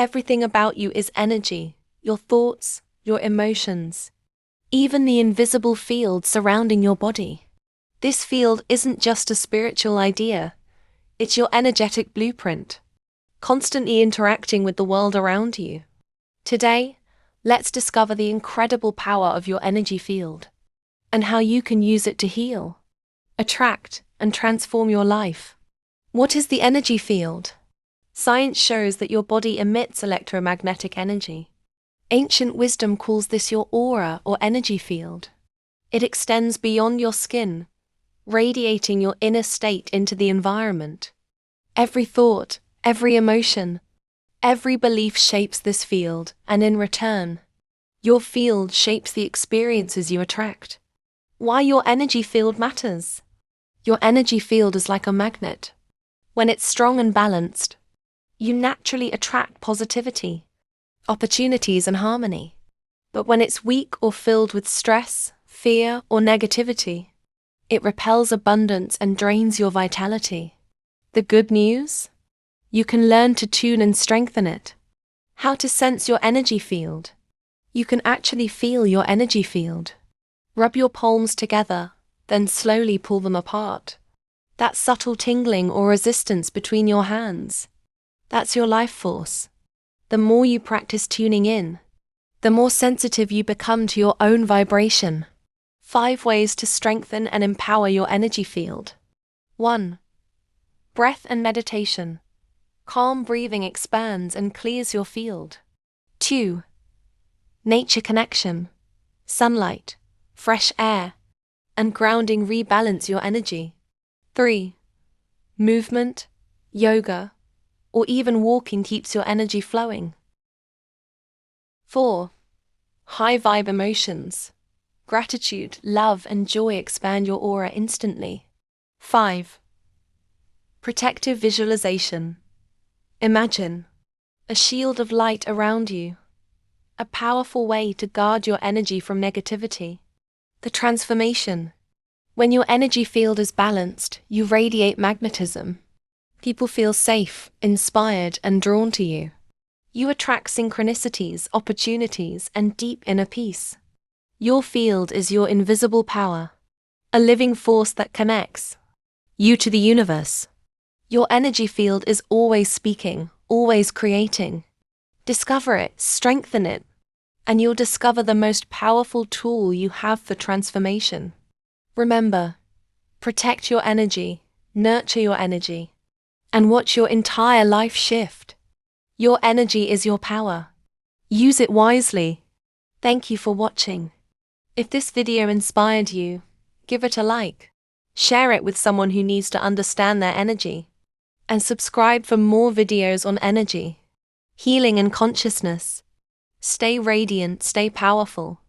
Everything about you is energy, your thoughts, your emotions, even the invisible field surrounding your body. This field isn't just a spiritual idea, it's your energetic blueprint, constantly interacting with the world around you. Today, let's discover the incredible power of your energy field and how you can use it to heal, attract, and transform your life. What is the energy field? Science shows that your body emits electromagnetic energy. Ancient wisdom calls this your aura or energy field. It extends beyond your skin, radiating your inner state into the environment. Every thought, every emotion, every belief shapes this field, and in return, your field shapes the experiences you attract. Why your energy field matters? Your energy field is like a magnet. When it's strong and balanced, you naturally attract positivity, opportunities, and harmony. But when it's weak or filled with stress, fear, or negativity, it repels abundance and drains your vitality. The good news? You can learn to tune and strengthen it. How to sense your energy field? You can actually feel your energy field. Rub your palms together, then slowly pull them apart. That subtle tingling or resistance between your hands, that's your life force. The more you practice tuning in, the more sensitive you become to your own vibration. 5 ways to strengthen and empower your energy field. 1. Breath and meditation. Calm breathing expands and clears your field. 2. Nature connection. Sunlight, fresh air, and grounding rebalance your energy. 3. Movement, yoga, or even walking keeps your energy flowing. 4. High vibe emotions. Gratitude, love, and joy expand your aura instantly. 5. Protective visualization. Imagine a shield of light around you, a powerful way to guard your energy from negativity. The transformation. When your energy field is balanced, you radiate magnetism. People feel safe, inspired, and drawn to you. You attract synchronicities, opportunities, and deep inner peace. Your field is your invisible power, a living force that connects you to the universe. Your energy field is always speaking, always creating. Discover it, strengthen it, and you'll discover the most powerful tool you have for transformation. Remember, protect your energy, nurture your energy, and watch your entire life shift. Your energy is your power. Use it wisely. Thank you for watching. If this video inspired you, give it a like. Share it with someone who needs to understand their energy. And subscribe for more videos on energy, healing, and consciousness. Stay radiant, stay powerful.